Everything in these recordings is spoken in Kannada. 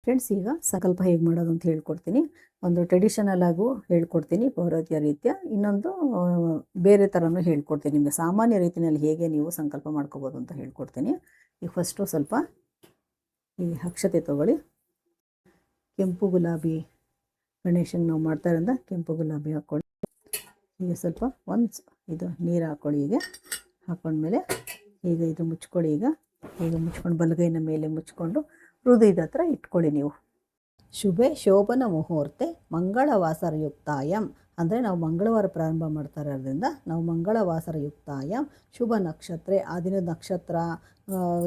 ಫ್ರೆಂಡ್ಸ್, ಈಗ ಸಂಕಲ್ಪ ಹೇಗೆ ಮಾಡೋದು ಅಂತ ಹೇಳ್ಕೊಡ್ತೀನಿ. ಒಂದು ಟ್ರೆಡಿಷನಲ್ ಆಗು ಹೇಳ್ಕೊಡ್ತೀನಿ ಪೌರಾತ್ಯ ರೀತ್ಯ, ಇನ್ನೊಂದು ಬೇರೆ ಥರನೂ ಹೇಳ್ಕೊಡ್ತೀನಿ. ನಿಮಗೆ ಸಾಮಾನ್ಯ ರೀತಿಯಲ್ಲಿ ಹೇಗೆ ನೀವು ಸಂಕಲ್ಪ ಮಾಡ್ಕೋಬೋದು ಅಂತ ಹೇಳ್ಕೊಡ್ತೀನಿ. ಈಗ ಫಸ್ಟು ಸ್ವಲ್ಪ ಈ ಅಕ್ಷತೆ ತೊಗೊಳ್ಳಿ. ಕೆಂಪು ಗುಲಾಬಿ ಗಣೇಶನ ನಾವು ಮಾಡ್ತಾ ಇರೋದ್ರಿಂದ ಕೆಂಪು ಗುಲಾಬಿ ಹಾಕ್ಕೊಳ್ಳಿ. ಈಗ ಸ್ವಲ್ಪ ಇದು ನೀರು ಹಾಕ್ಕೊಳ್ಳಿ. ಹೀಗೆ ಹಾಕ್ಕೊಂಡ್ಮೇಲೆ ಈಗ ಇದು ಮುಚ್ಕೊಳ್ಳಿ. ಈಗ ಮುಚ್ಕೊಂಡು ಬಲಗೈನ ಮೇಲೆ ಮುಚ್ಕೊಂಡು ಹೃದಯದ ಹತ್ರ ಇಟ್ಕೊಳ್ಳಿ. ನೀವು ಶುಭೆ ಶೋಭನ ಮುಹೂರ್ತೆ ಮಂಗಳವಾಸರಯುಕ್ತಾಯಂ ಅಂದರೆ ನಾವು ಮಂಗಳವಾರ ಪ್ರಾರಂಭ ಮಾಡ್ತಾ ಇರೋದ್ರಿಂದ ನಾವು ಮಂಗಳವಾಸರಯುಕ್ತಾಯಂ ಶುಭ ನಕ್ಷತ್ರ, ಆ ದಿನದ ನಕ್ಷತ್ರ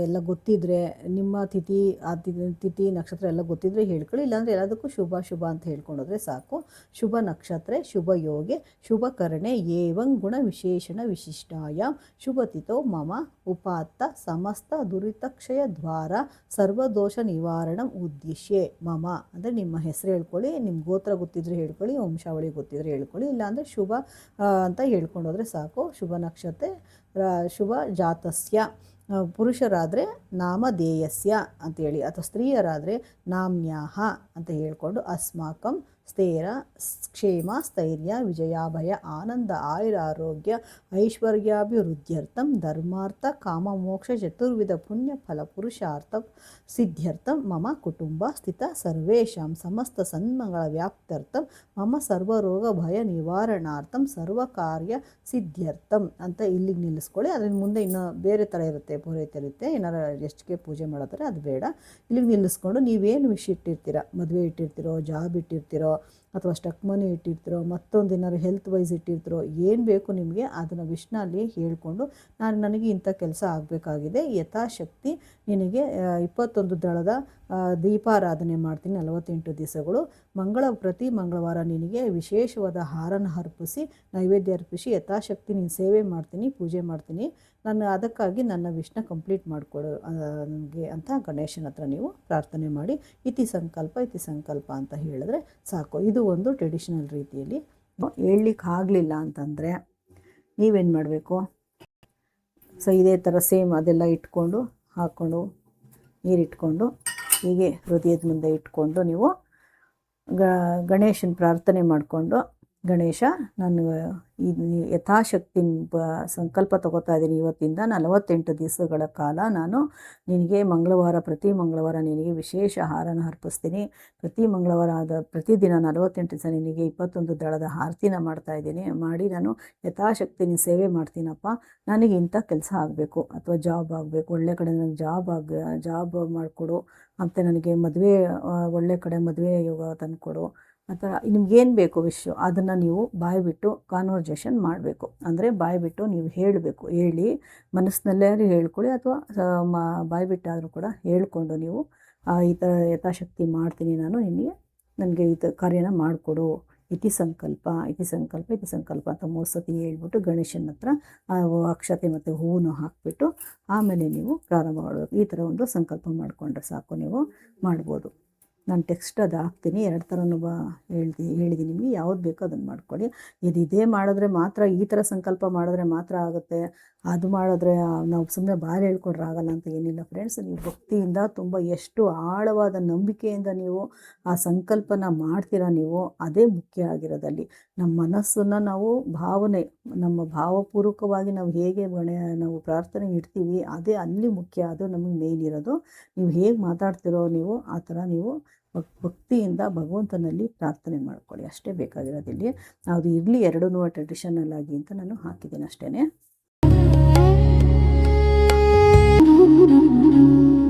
ಎಲ್ಲ ಗೊತ್ತಿದ್ದರೆ, ನಿಮ್ಮ ತಿಥಿ ನಕ್ಷತ್ರ ಎಲ್ಲ ಗೊತ್ತಿದ್ದರೆ ಹೇಳ್ಕೊಳ್ಳಿ. ಇಲ್ಲಾಂದರೆ ಎಲ್ಲದಕ್ಕೂ ಶುಭ ಅಂತ ಹೇಳ್ಕೊಂಡೋದ್ರೆ ಸಾಕು. ಶುಭ ನಕ್ಷತ್ರೆ ಶುಭ ಯೋಗೆ ಶುಭ ಕರ್ಣೆ ಏವಂ ಗುಣ ವಿಶೇಷಣ ವಿಶಿಷ್ಟಾಯಾಮ್ ಶುಭತಿಥೋ ಮಮ ಉಪಾತ್ತ ಸಮಸ್ತ ದುರಿತಕ್ಷಯ ದ್ವಾರ ಸರ್ವದೋಷ ನಿವಾರಣಂ ಉದ್ದೇಶ್ಯೆ ಮಮ ಅಂದರೆ ನಿಮ್ಮ ಹೆಸರು ಹೇಳ್ಕೊಳ್ಳಿ, ನಿಮ್ಮ ಗೋತ್ರ ಗೊತ್ತಿದ್ರೆ ಹೇಳ್ಕೊಳ್ಳಿ, ವಂಶಾವಳಿ ಗೊತ್ತಿದ್ರೆ ಹೇಳ್ಕೊಳ್ಳಿ. ಇಲ್ಲಾಂದರೆ ಶುಭ ಅಂತ ಹೇಳ್ಕೊಂಡೋದ್ರೆ ಸಾಕು. ಶುಭ ನಕ್ಷತ್ರ ಶುಭ ಜಾತಸ್ಯ, ಪುರುಷರಾದರೆ ನಾಮಧೇಯಸ್ಯ ಅಂತೇಳಿ, ಅಥವಾ ಸ್ತ್ರೀಯರಾದರೆ ನಾಮ್ಯಾಹ ಅಂತ ಹೇಳ್ಕೊಂಡು ಅಸ್ಮಾಕಂ ಸ್ಥೈರ ಕ್ಷೇಮ ಸ್ಥೈರ್ಯ ವಿಜಯಾಭಯ ಆನಂದ ಆಯುರಾರೋಗ್ಯ ಐಶ್ವರ್ಯಾಭಿವೃದ್ಧ್ಯರ್ಥಂ ಧರ್ಮಾರ್ಥ ಕಾಮಮೋಕ್ಷ ಚತುರ್ವಿಧ ಪುಣ್ಯ ಫಲ ಪುರುಷಾರ್ಥ ಸಿದ್ಧ್ಯರ್ಥಂ ಮಮ ಕುಟುಂಬ ಸ್ಥಿತ ಸರ್ವೇಷಾಂ ಸಮಸ್ತ ಸನ್ಮಂಗಳ ವ್ಯಾಪ್ತ್ಯರ್ಥಂ ಮಮ ಸರ್ವರೋಗ ಭಯ ನಿವಾರಣಾರ್ಥಂ ಸರ್ವಕಾರ್ಯ ಸಿದ್ಧ್ಯರ್ಥಂ ಅಂತ ಇಲ್ಲಿಗೆ ನಿಲ್ಲಿಸ್ಕೊಳ್ಳಿ. ಅದರಿಂದ ಮುಂದೆ ಇನ್ನೂ ಬೇರೆ ಥರ ಇರುತ್ತೆ, ಪೂರೈತೆ ಇರುತ್ತೆ. ಏನಾರು ಎಷ್ಟಿಗೆ ಪೂಜೆ ಮಾಡೋದ್ರೆ ಅದು ಬೇಡ. ಇಲ್ಲಿಗೆ ನಿಲ್ಲಿಸ್ಕೊಂಡು ನೀವೇನು ವಿಷ್ ಇಟ್ಟಿರ್ತೀರ, ಮದುವೆ ಇಟ್ಟಿರ್ತೀರೋ, ಜಾಬ್ ಇಟ್ಟಿರ್ತೀರೋ, ಅಥವಾ ಸ್ಟಕ್ ಮನಿ ಇಟ್ಟಿರ್ತೀರೋ, ಮತ್ತೊಂದು ಏನಾದ್ರು ಹೆಲ್ತ್ ವೈಸ್ ಇಟ್ಟಿರ್ತೀರೋ, ಏನು ಬೇಕು ನಿಮಗೆ ಅದನ್ನು ವಿಷ್ಣಲ್ಲಿ ಹೇಳ್ಕೊಂಡು ನನಗೆ ಇಂಥ ಕೆಲಸ ಆಗಬೇಕಾಗಿದೆ, ಯಥಾಶಕ್ತಿ ನಿನಗೆ 21 ದಳದ ದೀಪಾರಾಧನೆ ಮಾಡ್ತೀನಿ 48 ದಿವಸಗಳು. ಪ್ರತಿ ಮಂಗಳವಾರ ನಿನಗೆ ವಿಶೇಷವಾದ ಹಾರನ ಅರ್ಪಿಸಿ ನೈವೇದ್ಯ ಅರ್ಪಿಸಿ ಯಥಾಶಕ್ತಿ ನೀನು ಸೇವೆ ಮಾಡ್ತೀನಿ, ಪೂಜೆ ಮಾಡ್ತೀನಿ. ನಾನು ಅದಕ್ಕಾಗಿ ನನ್ನ ವಿಷ್ಣ ಕಂಪ್ಲೀಟ್ ಮಾಡಿಕೊಡು ನನಗೆ ಅಂತ ಗಣೇಶನ ಹತ್ರ ನೀವು ಪ್ರಾರ್ಥನೆ ಮಾಡಿ ಇತಿ ಸಂಕಲ್ಪ ಅಂತ ಹೇಳಿದ್ರೆ ಸಾಕು. ಇದು ಒಂದು ಟ್ರೆಡಿಷನಲ್ ರೀತಿಯಲ್ಲಿ. ಹೇಳಲಿಕ್ಕೆ ಆಗಲಿಲ್ಲ ಅಂತಂದರೆ ನೀವೇನು ಮಾಡಬೇಕು, ಸೊ ಇದೇ ಥರ ಸೇಮ್ ಅದೆಲ್ಲ ಇಟ್ಕೊಂಡು ಹಾಕ್ಕೊಂಡು ನೀರಿಟ್ಕೊಂಡು ಹೀಗೆ ಹೃದಯದ ಮುಂದೆ ಇಟ್ಕೊಂಡು ನೀವು ಗಣೇಶನ ಪ್ರಾರ್ಥನೆ ಮಾಡಿಕೊಂಡು, ಗಣೇಶ ನಾನು ಯಥಾಶಕ್ತಿ ಸಂಕಲ್ಪ ತಗೋತಾ ಇದ್ದೀನಿ, ಇವತ್ತಿಂದ 48 ದಿವಸಗಳ ಕಾಲ ನಾನು ನಿನಗೆ ಪ್ರತಿ ಮಂಗಳವಾರ ನಿನಗೆ ವಿಶೇಷ ಆಹಾರನ ಅರ್ಪಿಸ್ತೀನಿ. ಪ್ರತಿ ಮಂಗಳವಾರ ಪ್ರತಿದಿನ 48 ದಿವಸ ನಿನಗೆ 21 ದಳದ ಆರತಿನ ಮಾಡಿ ನಾನು ಯಥಾಶಕ್ತಿ ನಿನ್ನ ಸೇವೆ ಮಾಡ್ತೀನಪ್ಪ. ನನಗೆ ಇಂಥ ಕೆಲಸ ಆಗಬೇಕು, ಅಥವಾ ಜಾಬ್ ಆಗಬೇಕು, ಒಳ್ಳೆ ಕಡೆ ನನಗೆ ಜಾಬ್ ಮಾಡಿಕೊಡು ಅಂತ, ನನಗೆ ಮದುವೆ ಒಳ್ಳೆ ಕಡೆ ಮದುವೆ ಯೋಗ ತಂದುಕೊಡು. ಅಥವಾ ನಿಮ್ಗೇನು ಬೇಕು ವಿಷಯ ಅದನ್ನು ನೀವು ಬಾಯ್ಬಿಟ್ಟು ಕಾನ್ವರ್ಜೇಷನ್ ಮಾಡಬೇಕು. ಅಂದರೆ ಬಾಯ್ಬಿಟ್ಟು ನೀವು ಹೇಳಬೇಕು. ಹೇಳಿ ಮನಸ್ಸಿನಲ್ಲೇ ಹೇಳ್ಕೊಳ್ಳಿ, ಅಥವಾ ಬಾಯ್ಬಿಟ್ಟಾದರೂ ಕೂಡ ಹೇಳ್ಕೊಂಡು ನೀವು ಈ ಥರ ಯಥಾಶಕ್ತಿ ಮಾಡ್ತೀನಿ ನಾನು, ನನಗೆ ಈ ಕಾರ್ಯನ ಮಾಡಿಕೊಡು, ಇತಿ ಸಂಕಲ್ಪ ಅಂತ 3 ಸತಿ ಹೇಳ್ಬಿಟ್ಟು ಗಣೇಶನ ಹತ್ರ ಅಕ್ಷತೆ ಮತ್ತು ಹೂವನ್ನು ಹಾಕಿಬಿಟ್ಟು ಆಮೇಲೆ ನೀವು ಪ್ರಾರಂಭ ಮಾಡಬೇಕು. ಈ ಥರ ಒಂದು ಸಂಕಲ್ಪ ಮಾಡಿಕೊಂಡ್ರೆ ಸಾಕು, ನೀವು ಮಾಡ್ಬೋದು. ನಾನು ಟೆಕ್ಸ್ಟ್ ಅದು ಹಾಕ್ತೀನಿ, 2 ಥರನೂ ಹೇಳಿದ್ದೀನಿ ನಿಮಗೆ. ಯಾವ್ದು ಬೇಕೋ ಅದನ್ನು ಮಾಡ್ಕೊಳ್ಳಿ. ಇದೇ ಮಾಡಿದ್ರೆ ಮಾತ್ರ, ಈ ಥರ ಸಂಕಲ್ಪ ಮಾಡಿದ್ರೆ ಮಾತ್ರ ಆಗುತ್ತೆ, ಅದು ಮಾಡಿದ್ರೆ ನಾವು ಸುಮ್ಮನೆ ಬಾರಿ ಹೇಳ್ಕೊಂಡ್ರೆ ಆಗಲ್ಲ ಅಂತ ಏನಿಲ್ಲ ಫ್ರೆಂಡ್ಸ್. ನೀವು ಭಕ್ತಿಯಿಂದ ತುಂಬ ಎಷ್ಟು ಆಳವಾದ ನಂಬಿಕೆಯಿಂದ ನೀವು ಆ ಸಂಕಲ್ಪನ ಮಾಡ್ತೀರಾ ನೀವು, ಅದೇ ಮುಖ್ಯ ಆಗಿರೋದಲ್ಲಿ. ನಮ್ಮ ಮನಸ್ಸನ್ನು ನಾವು ನಮ್ಮ ಭಾವಪೂರ್ವಕವಾಗಿ ನಾವು ಹೇಗೆ ನಾವು ಪ್ರಾರ್ಥನೆ ಇಡ್ತೀವಿ, ಅದೇ ಅಲ್ಲಿ ಮುಖ್ಯ, ಅದು ನಮಗೆ ಮೇಯ್ನ್ ಇರೋದು. ನೀವು ಹೇಗೆ ಮಾತಾಡ್ತಿರೋ ನೀವು ಆ ಥರ ನೀವು ಭಕ್ತಿಯಿಂದ ಭಗವಂತನಲ್ಲಿ ಪ್ರಾರ್ಥನೆ ಮಾಡ್ಕೊಳ್ಳಿ, ಅಷ್ಟೇ ಬೇಕಾಗಿರೋದಿಲ್ಲಿ. ಅದು ಇರಲಿ ಎರಡೂ ಟ್ರೆಡಿಷನಲ್ ಆಗಿ ಅಂತ ನಾನು ಹಾಕಿದ್ದೀನಿ ಅಷ್ಟೇ.